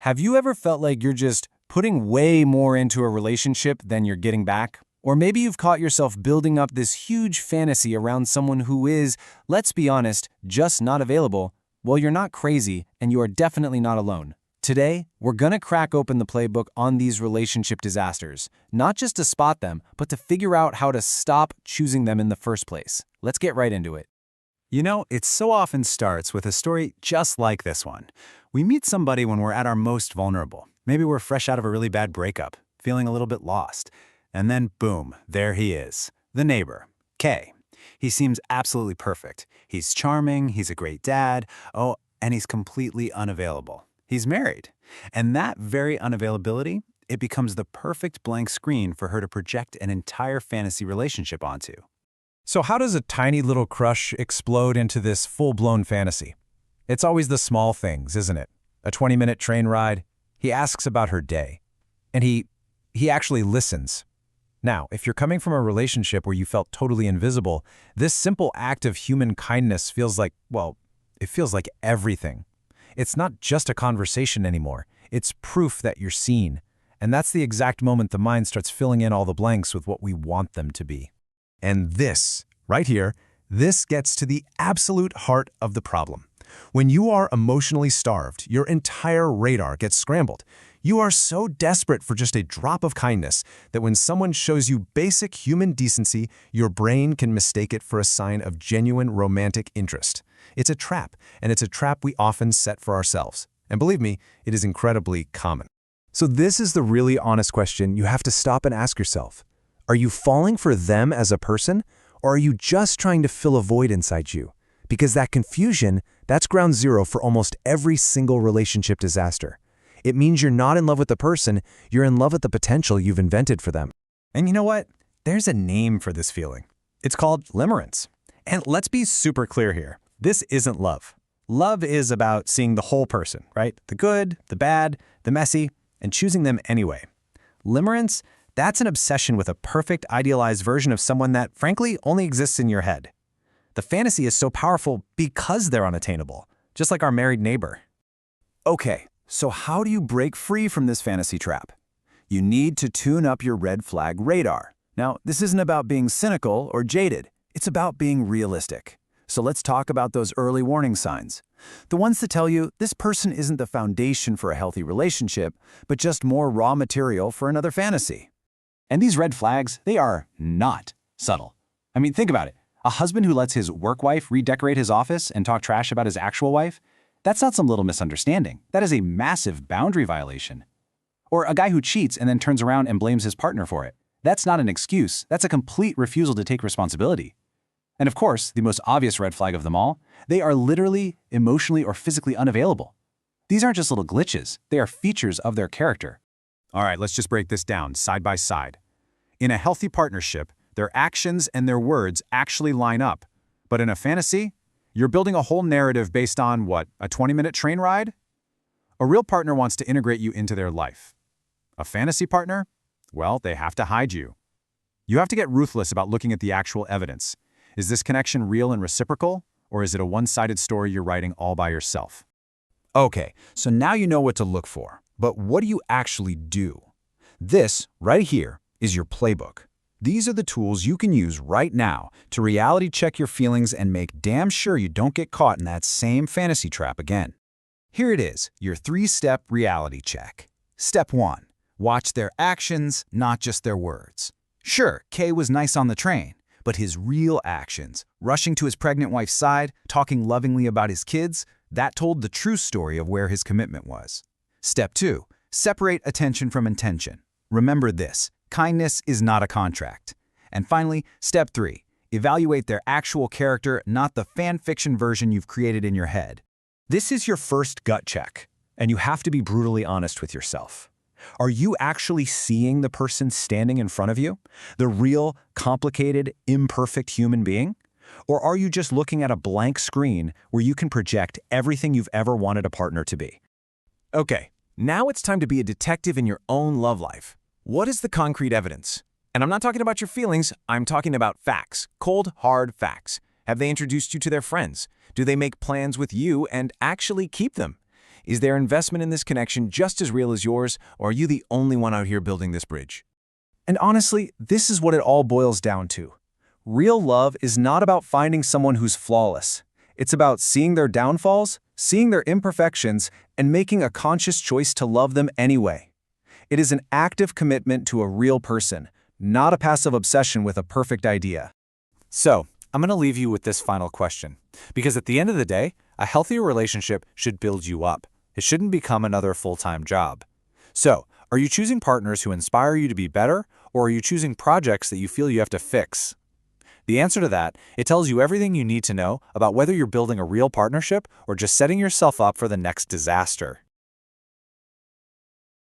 Have you ever felt like you're just putting way more into a relationship than you're getting back? Or maybe you've caught yourself building up this huge fantasy around someone who is, let's be honest, just not available. Well, you're not crazy, and you are definitely not alone. Today, we're gonna crack open the playbook on these relationship disasters, not just to spot them, but to figure out how to stop choosing them in the first place. Let's get right into it. You know, it so often starts with a story just like this one. We meet somebody when we're at our most vulnerable. Maybe we're fresh out of a really bad breakup, feeling a little bit lost. And then, boom, there he is, the neighbor, Kay. He seems absolutely perfect. He's charming, he's a great dad, and he's completely unavailable. He's married. And that very unavailability, it becomes the perfect blank screen for her to project an entire fantasy relationship onto. So how does a tiny little crush explode into this full-blown fantasy? It's always the small things, isn't it? A 20-minute train ride. He asks about her day. And he actually listens. Now, if you're coming from a relationship where you felt totally invisible, this simple act of human kindness feels like, well, it feels like everything. It's not just a conversation anymore. It's proof that you're seen. And that's the exact moment the mind starts filling in all the blanks with what we want them to be. And this, right here, this gets to the absolute heart of the problem. When you are emotionally starved, your entire radar gets scrambled. You are so desperate for just a drop of kindness that when someone shows you basic human decency, your brain can mistake it for a sign of genuine romantic interest. It's a trap, and it's a trap we often set for ourselves. And believe me, it is incredibly common. So this is the really honest question you have to stop and ask yourself. Are you falling for them as a person, or are you just trying to fill a void inside you? Because that confusion, that's ground zero for almost every single relationship disaster. It means you're not in love with the person, you're in love with the potential you've invented for them. And you know what? There's a name for this feeling. It's called limerence. And let's be super clear here. This isn't love. Love is about seeing the whole person, right? The good, the bad, the messy, and choosing them anyway. Limerence, that's an obsession with a perfect, idealized version of someone that, frankly, only exists in your head. The fantasy is so powerful because they're unattainable, just like our married neighbor. Okay, so how do you break free from this fantasy trap? You need to tune up your red flag radar. Now, this isn't about being cynical or jaded. It's about being realistic. So let's talk about those early warning signs. The ones that tell you this person isn't the foundation for a healthy relationship, but just more raw material for another fantasy. And these red flags, they are not subtle. I mean, think about it. A husband who lets his work wife redecorate his office and talk trash about his actual wife, that's not some little misunderstanding. That is a massive boundary violation. Or a guy who cheats and then turns around and blames his partner for it. That's not an excuse. That's a complete refusal to take responsibility. And of course, the most obvious red flag of them all, they are literally, emotionally, or physically unavailable. These aren't just little glitches. They are features of their character. All right, let's just break this down side by side. In a healthy partnership, their actions and their words actually line up. But in a fantasy, you're building a whole narrative based on, what, a 20-minute train ride? A real partner wants to integrate you into their life. A fantasy partner? Well, they have to hide you. You have to get ruthless about looking at the actual evidence. Is this connection real and reciprocal, or is it a one-sided story you're writing all by yourself? Okay, so now you know what to look for. But what do you actually do? This, right here, is your playbook. These are the tools you can use right now to reality check your feelings and make damn sure you don't get caught in that same fantasy trap again. Here it is, your 3-step reality check. Step 1. Watch their actions, not just their words. Sure, Kay was nice on the train, but his real actions, rushing to his pregnant wife's side, talking lovingly about his kids, that told the true story of where his commitment was. Step 2. Separate attention from intention. Remember this, kindness is not a contract. And finally, step 3. Evaluate their actual character, not the fan fiction version you've created in your head. This is your first gut check, and you have to be brutally honest with yourself. Are you actually seeing the person standing in front of you? The real, complicated, imperfect human being? Or are you just looking at a blank screen where you can project everything you've ever wanted a partner to be? Okay, now it's time to be a detective in your own love life. What is the concrete evidence? And I'm not talking about your feelings, I'm talking about facts, cold, hard facts. Have they introduced you to their friends? Do they make plans with you and actually keep them? Is their investment in this connection just as real as yours, or are you the only one out here building this bridge? And honestly, this is what it all boils down to. Real love is not about finding someone who's flawless. It's about seeing their downfalls, seeing their imperfections, and making a conscious choice to love them anyway. It is an active commitment to a real person, not a passive obsession with a perfect idea. So, I'm going to leave you with this final question. Because at the end of the day, a healthier relationship should build you up. It shouldn't become another full-time job. So, are you choosing partners who inspire you to be better, or are you choosing projects that you feel you have to fix? The answer to that, it tells you everything you need to know about whether you're building a real partnership or just setting yourself up for the next disaster.